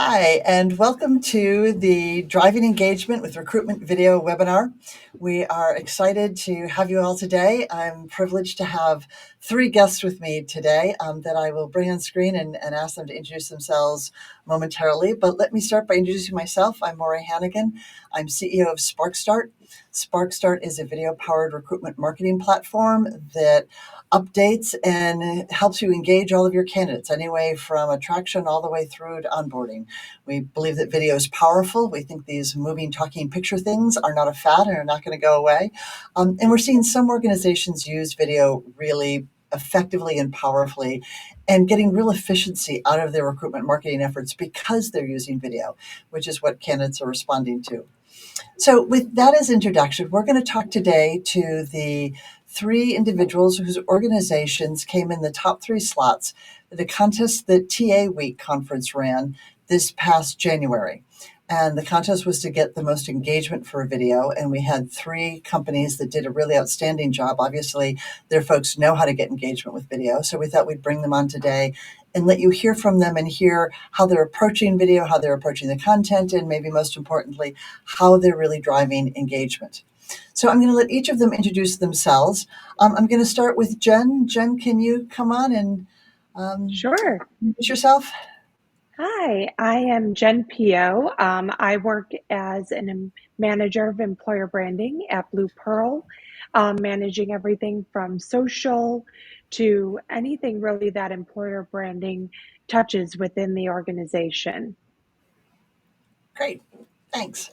Hi, and welcome to the Driving Engagement with Recruitment video webinar. We are excited to have you all today. I'm privileged to have three guests with me today that I will bring on screen and ask them to introduce themselves momentarily. But let me start by introducing myself. I'm Maury Hanigan. I'm CEO of SparcStart. SparcStart is a video-powered recruitment marketing platform that updates and helps you engage all of your candidates, anyway from attraction all the way through to onboarding. We believe that video is powerful. We think these moving, talking picture things are not a fad and are not going to go away. And we're seeing some organizations use video really effectively and powerfully and getting real efficiency out of their recruitment marketing efforts because they're using video, which is what candidates are responding to. So with that as introduction, we're going to talk today to the three individuals whose organizations came in the top three slots at a contest that TA Week conference ran this past January. And the contest was to get the most engagement for a video. And we had three companies that did a really outstanding job. Obviously, their folks know how to get engagement with video. So we thought we'd bring them on today and let you hear from them and hear how they're approaching video, how they're approaching the content, and maybe most importantly, how they're really driving engagement. So I'm going to let each of them introduce themselves. I'm going to start with Jen. Jen, can you come on and Sure. introduce yourself? Hi, I am Jen Pio. I work as a manager of employer branding at Blue Pearl, managing everything from social to anything really that employer branding touches within the organization. Great. Thanks.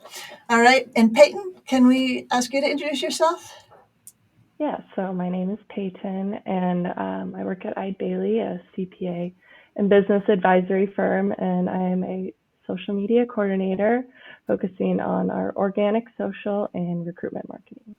All right. And Peyton, can we ask you to introduce yourself? Yeah, so my name is Peyton, and I work at iDaily, a CPA and business advisory firm, and I am a social media coordinator focusing on our organic, social, and recruitment marketing.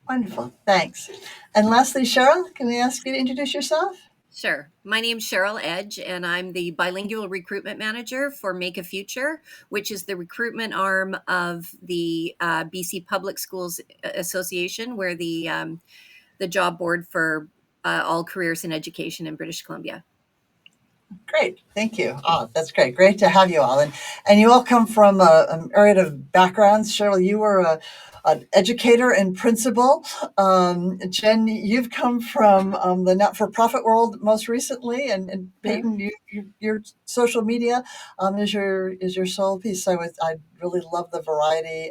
Wonderful. Thanks. And lastly, Cheryl, can we ask you to introduce yourself? Sure. My name's Cheryl Edge, and I'm the bilingual recruitment manager for Make a Future, which is the recruitment arm of the BC Public Schools Association. We're the job board for all careers in education in British Columbia. Great. Thank you. Oh, that's great. Great to have you all. And you all come from an area of backgrounds. Cheryl, you were an educator and principal. Jen, you've come from the not-for-profit world most recently, and Peyton, your social media is your sole piece. So I really love the variety.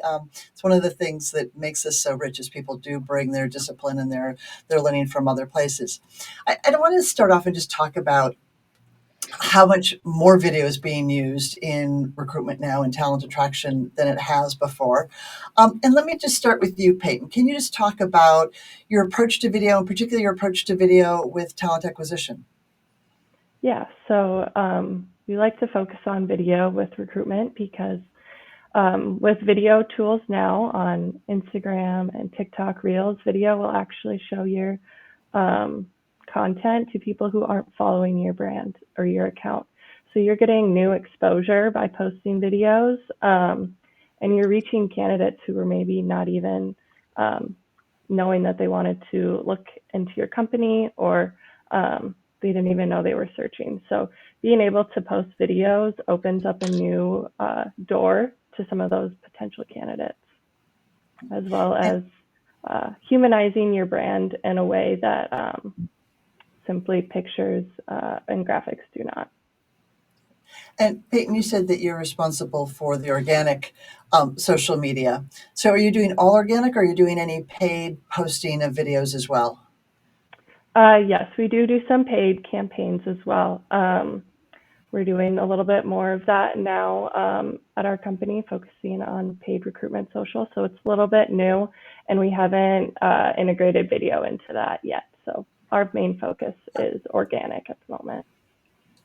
It's one of the things that makes us so rich is people do bring their discipline and their learning from other places. I want to start off and just talk about how much more video is being used in recruitment now and talent attraction than it has before. And let me just start with you, Peyton. Can you just talk about your approach to video, and particularly your approach to video with talent acquisition? Yeah, so we like to focus on video with recruitment because with video tools now on Instagram and TikTok Reels, video will actually show your content to people who aren't following your brand or your account. So you're getting new exposure by posting videos, and you're reaching candidates who were maybe not even knowing that they wanted to look into your company, or they didn't even know they were searching. So being able to post videos opens up a new door to some of those potential candidates, as well as humanizing your brand in a way that simply pictures and graphics do not. And Peyton, you said that you're responsible for the organic social media. So are you doing all organic, or are you doing any paid posting of videos as well? Yes, we do some paid campaigns as well. We're doing a little bit more of that now at our company, focusing on paid recruitment social. So it's a little bit new, and we haven't integrated video into that yet. So our main focus is organic at the moment.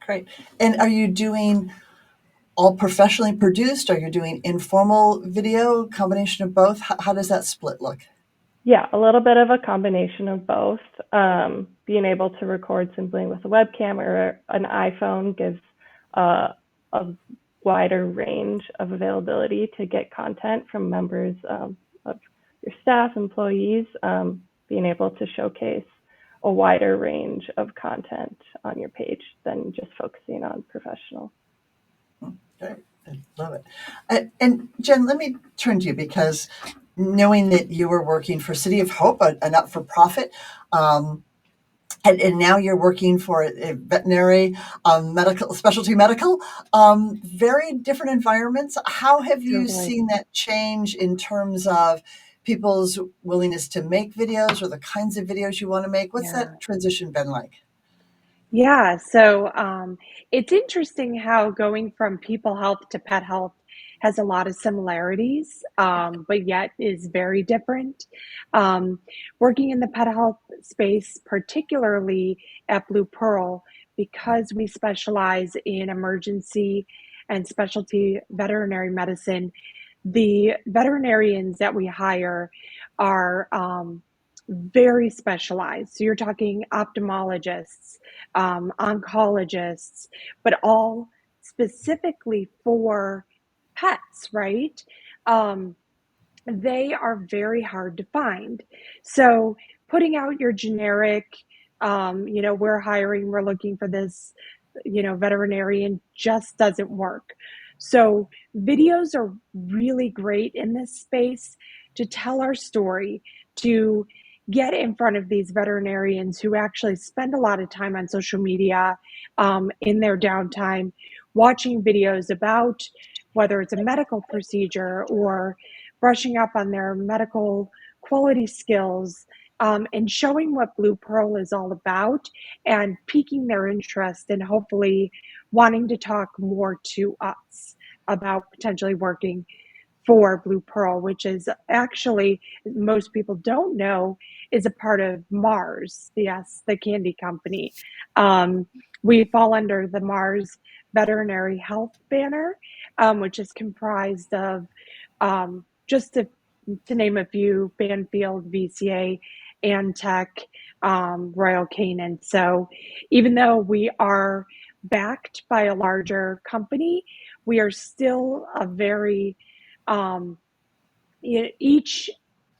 Great. And are you doing all professionally produced? Are you doing informal video, combination of both? How does that split look? Yeah, a little bit of a combination of both. Being able to record simply with a webcam or an iPhone gives a wider range of availability to get content from members of your staff, employees, being able to showcase a wider range of content on your page than just focusing on professional. Okay, I love it. And Jen, let me turn to you because knowing that you were working for City of Hope, a not-for-profit, um, and now you're working for a veterinary medical specialty medical, very different environments. How have you Totally. seen that change in terms of people's willingness to make videos or the kinds of videos you want to make? What's Yeah. that transition been like? Yeah, so it's interesting how going from people health to pet health has a lot of similarities, but yet is very different. Um, Working in the pet health space, particularly at Blue Pearl, because we specialize in emergency and specialty veterinary medicine, the veterinarians that we hire are very specialized. So you're talking ophthalmologists, oncologists, but all specifically for pets, right? Um, they are very hard to find. So putting out your generic, we're hiring, we're looking for this, veterinarian just doesn't work. So videos are really great in this space to tell our story, to get in front of these veterinarians who actually spend a lot of time on social media in their downtime, watching videos about whether it's a medical procedure or brushing up on their medical quality skills, and showing what Blue Pearl is all about and piquing their interest and hopefully wanting to talk more to us about potentially working for Blue Pearl, which is actually, most people don't know, is a part of Mars, yes, the candy company. Um, we fall under the Mars Veterinary Health banner, which is comprised of just to name a few: Banfield, VCA, Antech, Royal Canin. So even though we are backed by a larger company, we are still a very um, each,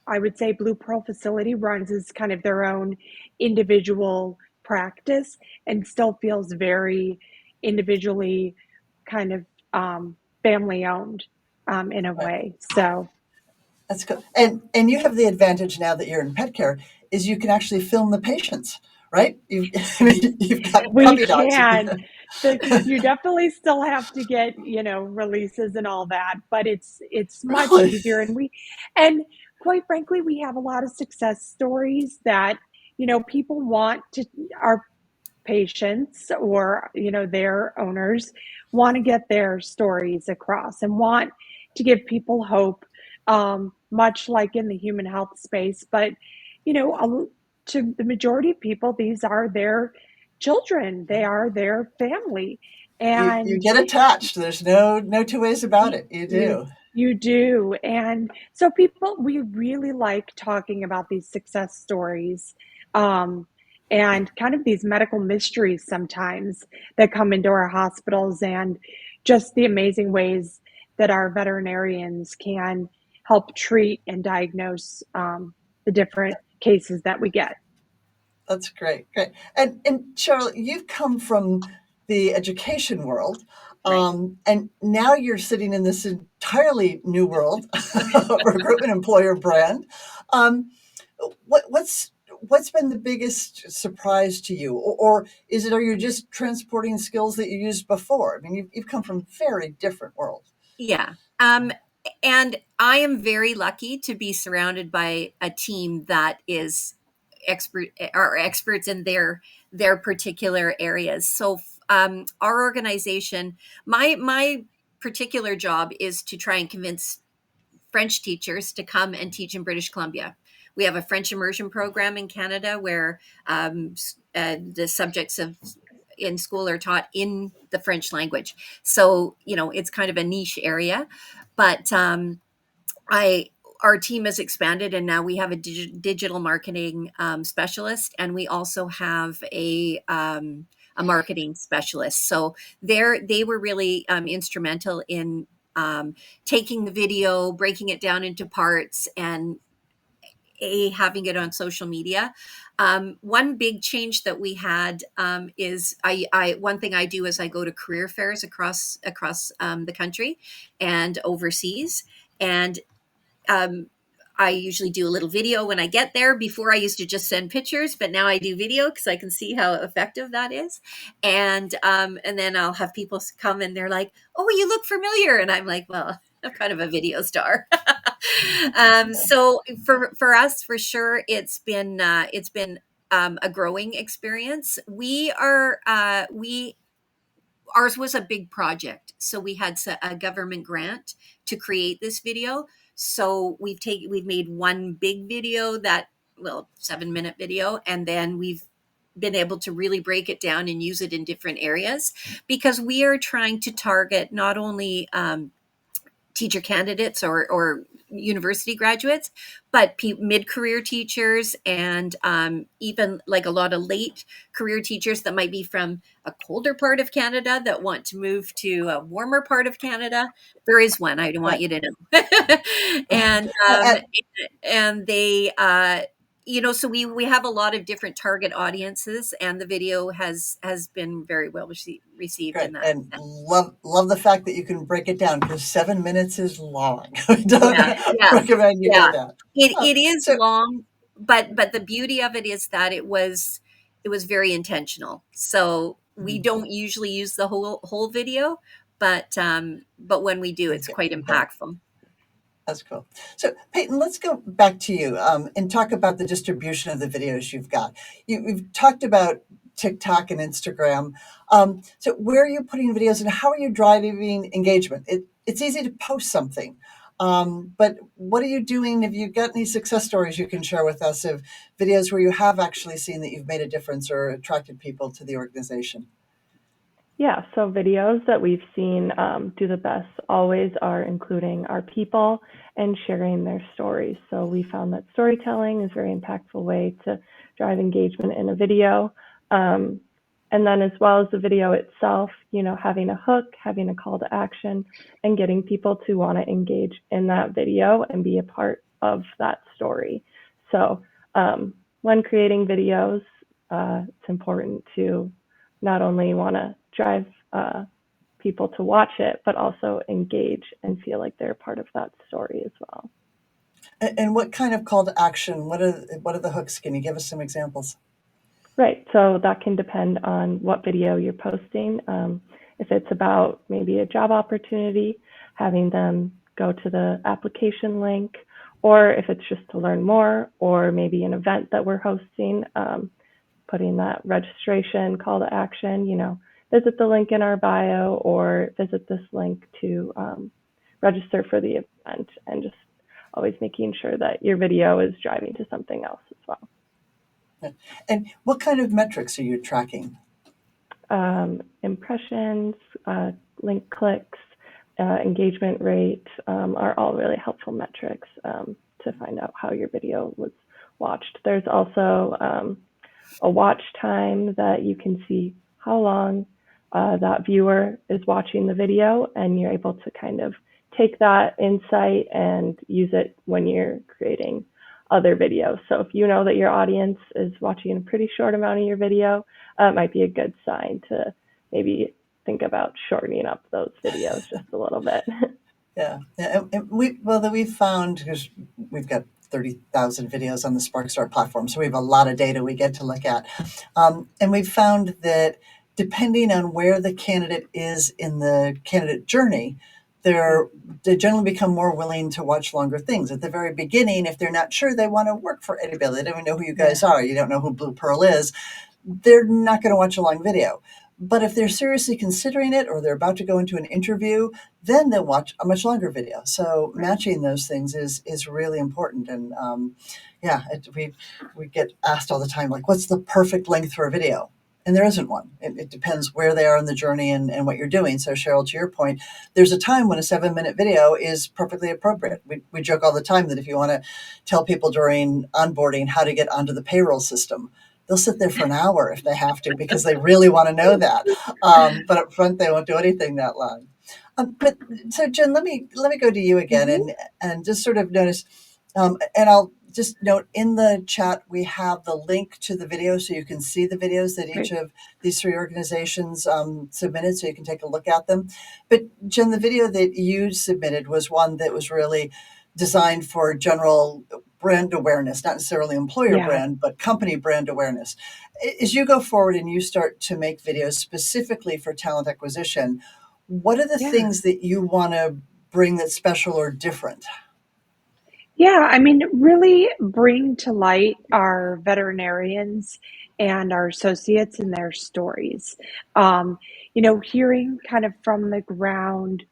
I would say, Blue Pearl facility runs as kind of their own individual practice and still feels very individually kind of family owned in a Right. way. So That's good. And you have the advantage now that you're in pet care is you can actually film the patients, right? You've got we puppy dogs. can. You definitely still have to get, releases and all that, but it's much Really? easier. And quite frankly, we have a lot of success stories that, people want to, our patients or, their owners want to get their stories across and want to give people hope, much like in the human health space. But, to the majority of people, these are their children, they are their family. You And get attached. There's no two ways about you, it. You you do. you do. And so people, we really like talking about these success stories, um, and kind of these medical mysteries sometimes that come into our hospitals, and just the amazing ways that our veterinarians can help treat and diagnose the different cases that we get. That's great. Great. And Charlotte, you've come from the education world, Right. and now you're sitting in this entirely new world of recruitment employer brand. Um, what's been the biggest surprise to you, or is it are you just transporting skills that you used before? I mean, you've come from very different worlds. Yeah. And I am very lucky to be surrounded by a team that is experts in their particular areas. So our organization, my particular job is to try and convince French teachers to come and teach in British Columbia. We have a French immersion program in Canada where the subjects of in school are taught in the French language. So it's kind of a niche area, but I our team has expanded, and now we have a digital marketing specialist, and we also have a marketing specialist. So they were really instrumental in taking the video, breaking it down into parts, and having it on social media. One big change that we had is one thing I do is I go to career fairs across the country and overseas, and um, I usually do a little video when I get there. Before I used to just send pictures, but now I do video because I can see how effective that is. And then I'll have people come and they're like, "Oh, you look familiar," and I'm like, "Well, I'm kind of a video star." So for us, for sure, it's been a growing experience. We ours was a big project, so we had a government grant to create this video. So we've made one big video, that, well, 7-minute video, and then we've been able to really break it down and use it in different areas, because we are trying to target not only teacher candidates or university graduates, but mid-career teachers, and even like a lot of late career teachers that might be from a colder part of Canada that want to move to a warmer part of Canada. There is one, I don't want Right. you to know. and um, And, and they so we have a lot of different target audiences, and the video has been very well received in great. that. And love the fact that you can break it down, because 7 minutes is long. I don't Yeah, yeah, recommend you do yeah. that. It is So long, but the beauty of it is that it was very intentional. So we don't usually use the whole video, but when we do, it's quite yeah, impactful. that's cool. So Peyton, let's go back to you and talk about the distribution of the videos you've got. We've talked about TikTok and Instagram. So where are you putting videos, and how are you driving engagement? It's easy to post something, but what are you doing? Have you got any success stories you can share with us of videos where you have actually seen that you've made a difference or attracted people to the organization? Yeah, so videos that we've seen do the best always are including our people and sharing their stories. So we found that storytelling is a very impactful way to drive engagement in a video. And then as well as the video itself, having a hook, having a call to action, and getting people to want to engage in that video and be a part of that story. So when creating videos, it's important to not only want to drive people to watch it, but also engage and feel like they're part of that story as well. And what kind of call to action? What are the hooks? Can you give us some examples? Right. So that can depend on what video you're posting. If it's about maybe a job opportunity, having them go to the application link, or if it's just to learn more, or maybe an event that we're hosting, putting that registration call to action, visit the link in our bio or visit this link to register for the event, and just always making sure that your video is driving to something else as well. And what kind of metrics are you tracking? Impressions, link clicks, engagement rate are all really helpful metrics to find out how your video was watched. There's also a watch time that you can see how long that viewer is watching the video, and you're able to kind of take that insight and use it when you're creating other videos. So if you know that your audience is watching a pretty short amount of your video, it might be a good sign to maybe think about shortening up those videos just a little bit. Yeah. And we've found, because we've got 30,000 videos on the SparcStart platform, so we have a lot of data we get to look at. And we've found that depending on where the candidate is in the candidate journey, they generally become more willing to watch longer things. At the very beginning, if they're not sure they want to work for anybody, they don't even know who you guys are, you don't know who Blue Pearl is, they're not going to watch a long video. But if they're seriously considering it, or they're about to go into an interview, then they'll watch a much longer video. So matching those things is really important. And we get asked all the time, like, what's the perfect length for a video? And there isn't one. It depends where they are in the journey and what you're doing. So Cheryl, to your point, there's a time when a 7-minute video is perfectly appropriate. We joke all the time that if you want to tell people during onboarding how to get onto the payroll system, they'll sit there for an hour if they have to, because they really want to know that. But up front, they won't do anything that long. So Jen, let me go to you again and just sort of notice, and I'll just note in the chat, we have the link to the video so you can see the videos that each Great. of these three organizations submitted, so you can take a look at them. But Jen, the video that you submitted was one that was really designed for general brand awareness, not necessarily employer Yeah. brand, but company brand awareness. As you go forward and you start to make videos specifically for talent acquisition, what are the Yeah. things that you want to bring that's special or different? Yeah, I mean, really bring to light our veterinarians and our associates and their stories. Um, hearing kind of from the ground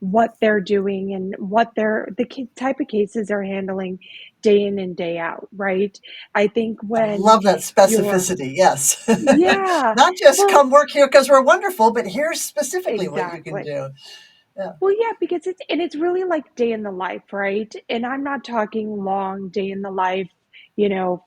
what they're doing and what type of cases they're handling day in and day out, right? I think I when love that you're, specificity. Yes. yeah, Not just well, come work here because we're wonderful, but here's specifically what you can exactly. do. Yeah. Well, yeah, because it's really like day in the life, right? And I'm not talking long day in the life,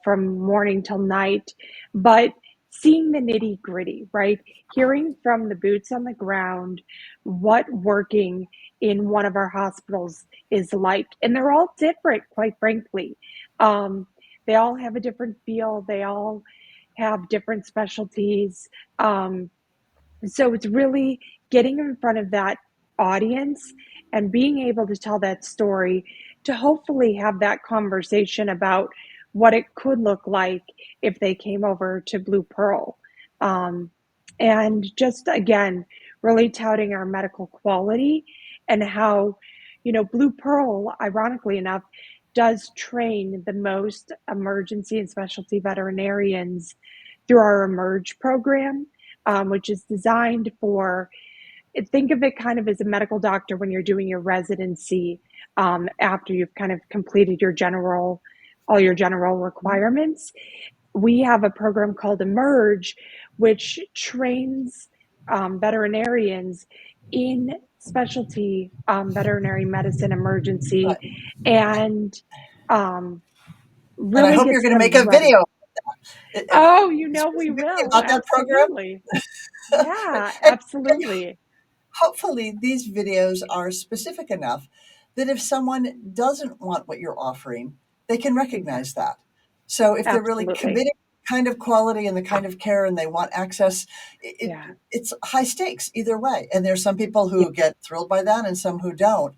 from morning till night, but seeing the nitty-gritty, right? Hearing from the boots on the ground what working in one of our hospitals is like. And they're all different, quite frankly. They all have a different feel, they all have different specialties. So it's really getting in front of that audience and being able to tell that story to hopefully have that conversation about what it could look like if they came over to Blue Pearl. Um, and just again, really touting our medical quality and how, Blue Pearl, ironically enough, does train the most emergency and specialty veterinarians through our Emerge program, which is designed for, think of it kind of as a medical doctor when you're doing your residency, after you've kind of completed all your general requirements. We have a program called Emerge, which trains veterinarians in specialty veterinary medicine emergency, Right. and And I really hope you're gets going to make them a ready. video Oh, we specifically will. about that program. Absolutely. Yeah, And absolutely. hopefully these videos are specific enough that if someone doesn't want what you're offering, they can Yeah, recognize that. So if they're really absolutely. committed to the kind of quality and the kind of care and they want access, Yeah, it's high stakes either way. And there's some people yeah, who get thrilled by that and some who don't.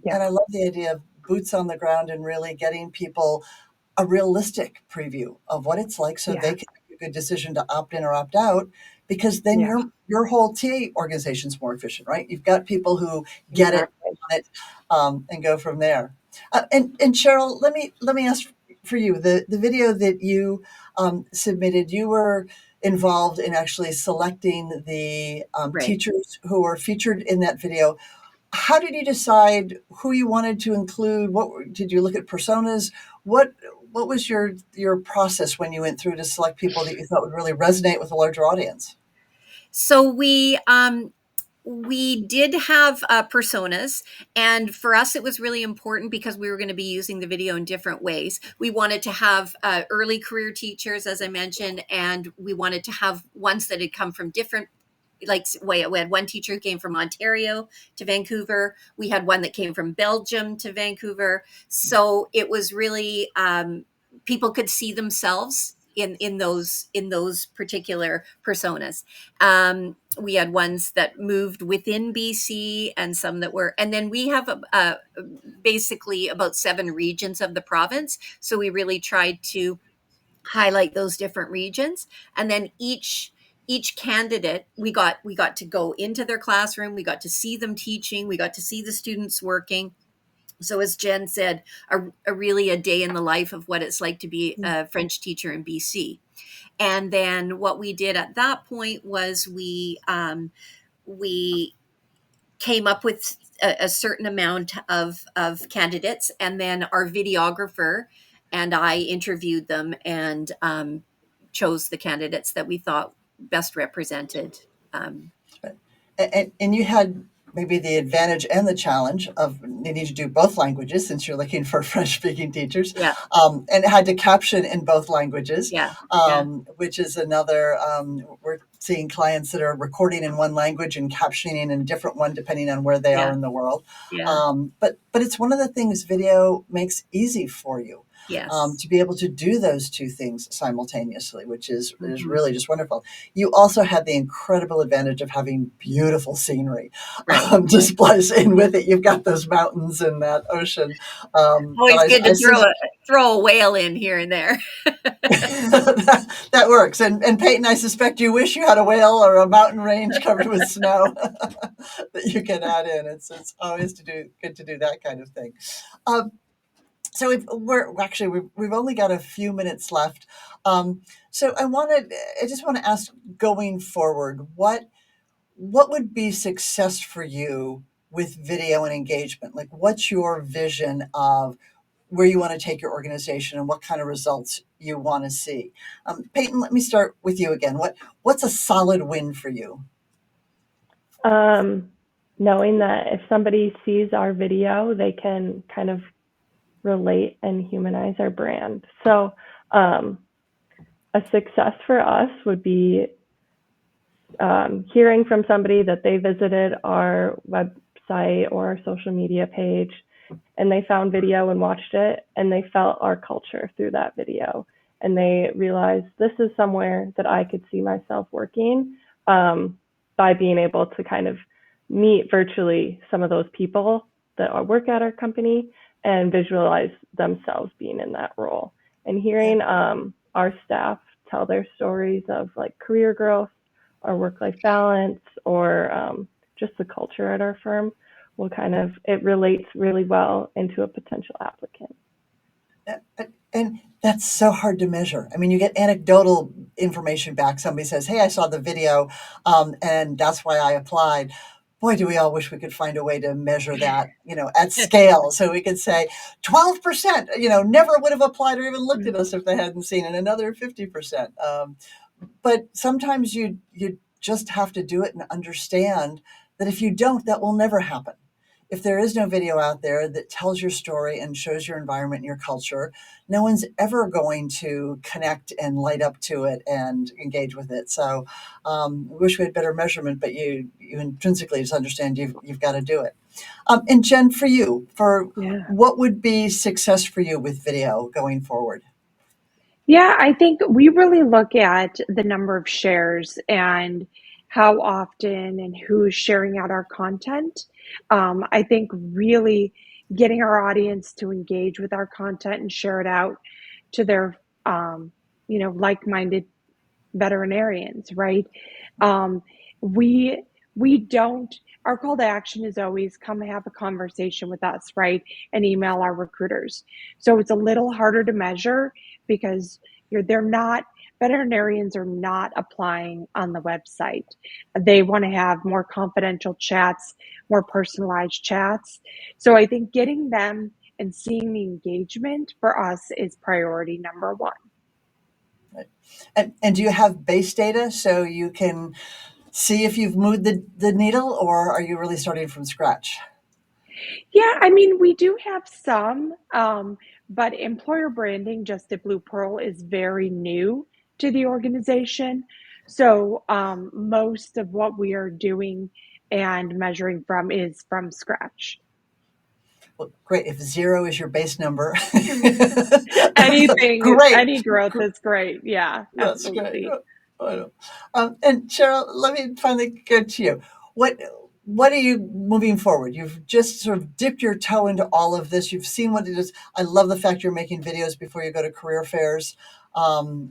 yeah, And I love the idea of boots on the ground and really getting people a realistic preview of what it's like so they yeah, can make a good decision to opt in or opt out, because then yeah, your whole TA organization's more efficient, right? You've got people who get it, exactly. want it, and go from there. And Cheryl, let me ask for you, the video that you submitted, you were involved in actually selecting the Right. teachers who were featured in that video. How did you decide who you wanted to include? Did you look at personas? What was your process when you went through to select people that you thought would really resonate with a larger audience? So we did have personas, and for us it was really important because we were going to be using the video in different ways. We wanted to have early career teachers, as I mentioned, and we wanted to have ones that had come from different, like we had one teacher who came from Ontario to Vancouver. We had one that came from Belgium to Vancouver. So it was really, people could see themselves in those particular personas. We had ones that moved within BC and some that were, and then we have basically about 7 regions of the province. So we really tried to highlight those different regions, and then each candidate, we got to go into their classroom, we got to see them teaching, we got to see the students working. So as Jen said, a really a day in the life of what it's like to be a French teacher in BC. And then what we did at that point was we came up with a certain amount of candidates, and then our videographer and I interviewed them and chose the candidates that we thought best represented. Um, And you had maybe the advantage and the challenge of needing to do both languages since you're looking for French speaking teachers, yeah, and had to caption in both languages, yeah, yeah, which is another. We're seeing clients that are recording in one language and captioning in a different one depending on where they are yeah, in the world. yeah, But it's one of the things video makes easy for you. Yes. to be able to do those two things simultaneously, which is Mhm. really just wonderful. You also had the incredible advantage of having beautiful scenery Right. to splice in with it. You've got those mountains and that ocean. But Always good I to see throw a whale in here and there. that works. And Peyton, I suspect you wish you had a whale or a mountain range covered with snow that you can add in. It's always good to do that kind of thing. Um, so we've only got a few minutes left. So I just want to ask, going forward, what would be success for you with video and engagement? Like, what's your vision of where you want to take your organization and what kind of results you want to see? Peyton, let me start with you again. What's a solid win for you? Um, Knowing that if somebody sees our video, they can kind of relate and humanize our brand. So, a success for us would be hearing from somebody that they visited our website or our social media page and they found video and watched it and they felt our culture through that video and they realized this is somewhere that I could see myself working, by being able to kind of meet virtually some of those people that work at our company and visualize themselves being in that role and hearing our staff tell their stories of like career growth or work-life balance or just the culture at our firm will kind of, it relates really well into a potential applicant. And that's so hard to measure. I mean, you get anecdotal information back. Somebody says, "Hey, I saw the video, and that's why I applied." Boy, do we all wish we could find a way to measure that, at scale, so we could say 12%, never would have applied or even looked at us if they hadn't seen it. Another 50%. But sometimes you just have to do it and understand that if you don't, that will never happen. If there is no video out there that tells your story and shows your environment and your culture, no one's ever going to connect and light up to it and engage with it. So I wish we had better measurement, but you intrinsically just understand you've got to do it. And Jen, for you, for Yeah. what would be success for you with video going forward? Yeah, I think we really look at the number of shares and how often and who's sharing out our content. I think really getting our audience to engage with our content and share it out to their, like-minded veterinarians, right? Um, we we don't. Our call to action is always come have a conversation with us, right? And email our recruiters. So it's a little harder to measure because they're not veterinarians are not applying on the website. They want to have more confidential chats, more personalized chats. So I think getting them and seeing the engagement for us is priority number one. And do you have base data so you can see if you've moved the needle, or are you really starting from scratch? Yeah, I mean, we do have some, but employer branding just at Blue Pearl is very new to the organization. So most of what we are doing and measuring from is from scratch. Well, great. If zero is your base number, Anything, great. any growth is great. Yeah, That's great. absolutely. I know. And Cheryl, let me finally go to you. What what are you moving forward? You've just sort of dipped your toe into all of this. You've seen what it is. I love the fact you're making videos before you go to career fairs.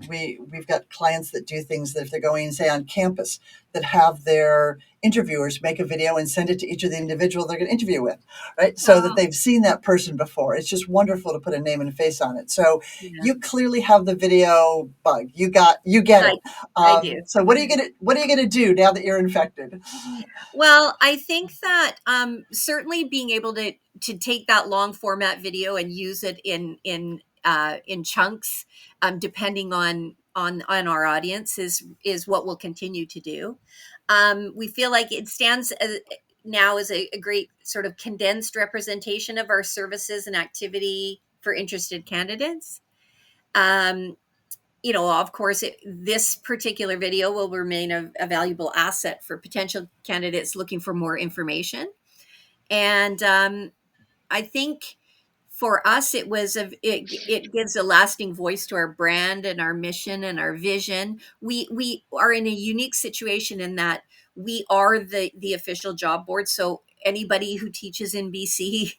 We've got clients that do things that if they're going, say, on campus, that have their interviewers make a video and send it to each of the individual they're going to interview with, right? So that Oh, they've seen that person before. It's just wonderful to put a name and a face on it. So yeah. you clearly have the video bug. You get I it. I do. So what are you gonna do now that you're infected? Well, I think that certainly being able to take that long format video and use it in chunks, depending on our audience, is what we'll continue to do. We feel like it stands now as a great sort of condensed representation of our services and activity for interested candidates. Um, of course, this particular video will remain a valuable asset for potential candidates looking for more information. And I think for us, it gives a lasting voice to our brand and our mission and our vision. We are in a unique situation in that we are the official job board. So anybody who teaches in BC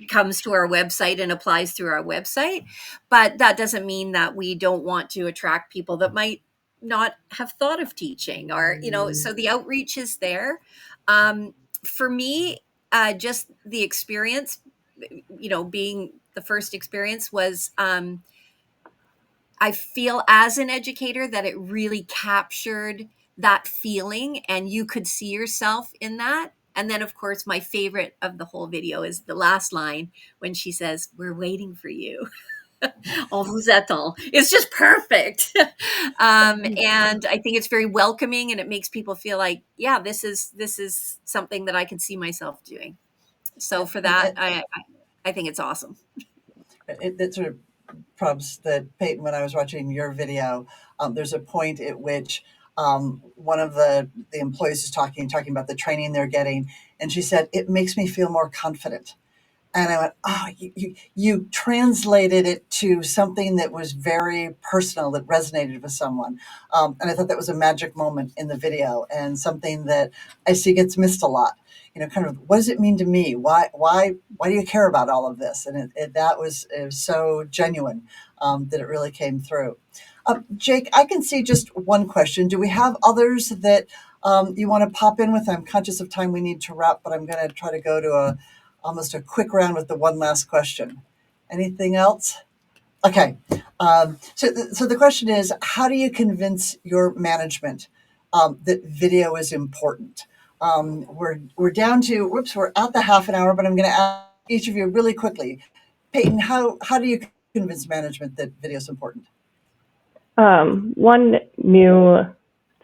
comes to our website and applies through our website. But that doesn't mean that we don't want to attract people that might not have thought of teaching, or, so the outreach is there. For me, just the experience, being the first experience was, I feel as an educator that it really captured that feeling and you could see yourself in that. And then, of course, my favorite of the whole video is the last line when she says, "We're waiting for you." On vous attend. It's just perfect. And I think it's very welcoming, and it makes people feel like, yeah, this is something that I can see myself doing. So for that, I think it's awesome. It sort of prompts that, Peyton, when I was watching your video, there's a point at which one of the employees is talking about the training they're getting, and she said, "It makes me feel more confident." And I went, "Oh, you translated it to something that was very personal, that resonated with someone." And I thought that was a magic moment in the video, and something that I see gets missed a lot. Kind of, what does it mean to me? Why do you care about all of this? And it was so genuine that it really came through. Jake, I can see just one question. Do we have others that you want to pop in with? I'm conscious of time. We need to wrap, but I'm going to try to go to almost a quick round with the one last question. Anything else? Okay. So the question is, how do you convince your management that video is important? We're down to, we're at the half an hour, but I'm going to ask each of you really quickly. Peyton, how do you convince management that video is important? One new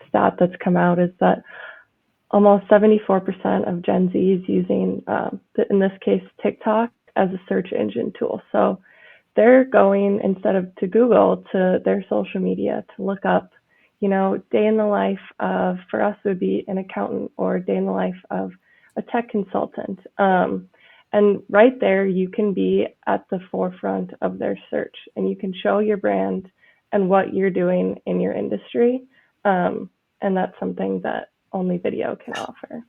stat that's come out is that almost 74% of Gen Z is using, in this case, TikTok as a search engine tool. So they're going, instead of to Google, to their social media to look up, day in the life of, for us, it would be an accountant, or day in the life of a tech consultant. And right there, you can be at the forefront of their search, and you can show your brand and what you're doing in your industry. And that's something that only video can offer.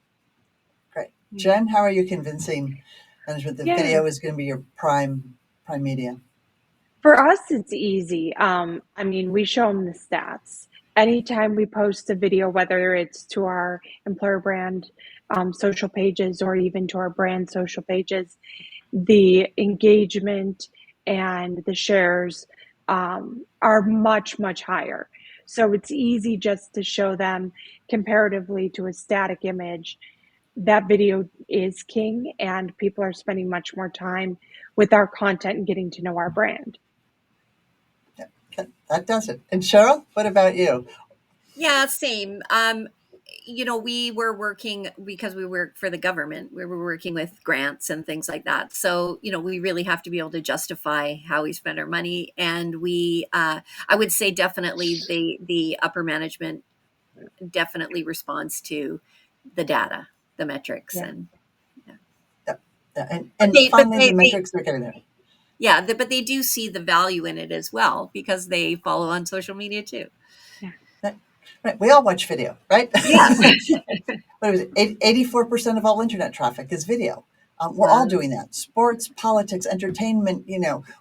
Great. Jen, how are you convincing management that video is going to be your prime media? For us, it's easy. We show them the stats. Anytime we post a video, whether it's to our employer brand social pages or even to our brand social pages, the engagement and the shares are much, much higher. So it's easy just to show them, comparatively to a static image, that video is king, and people are spending much more time with our content and getting to know our brand. That does it. And Cheryl, what about you? Yeah, same. We were working, because we work for the government, we were working with grants and things like that. So, we really have to be able to justify how we spend our money. And I would say definitely the upper management definitely responds to the data, the metrics. And finally, the metrics are getting there. Yeah, but they do see the value in it as well, because they follow on social media too. Right. We all watch video, right? Yeah. What was it? 84% of all internet traffic is video. We're all doing that. Sports, politics, entertainment,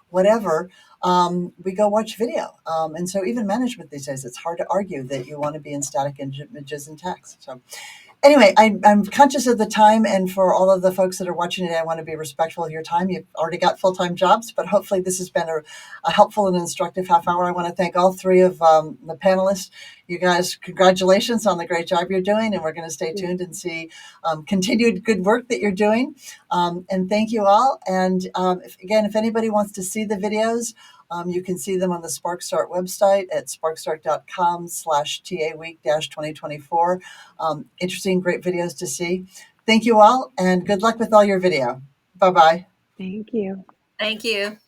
whatever. We go watch video. And so even management these days, it's hard to argue that you want to be in static images and text. So anyway, I'm conscious of the time, and for all of the folks that are watching today, I want to be respectful of your time. You've already got full-time jobs, but hopefully this has been a helpful and instructive half hour. I want to thank all three of the panelists. You guys, congratulations on the great job you're doing, and we're going to stay tuned and see continued good work that you're doing. And thank you all. And if anybody wants to see the videos, you can see them on the SparcStart website at sparkstart.com/TA week-2024. Interesting, great videos to see. Thank you all, and good luck with all your video. Bye-bye. Thank you. Thank you.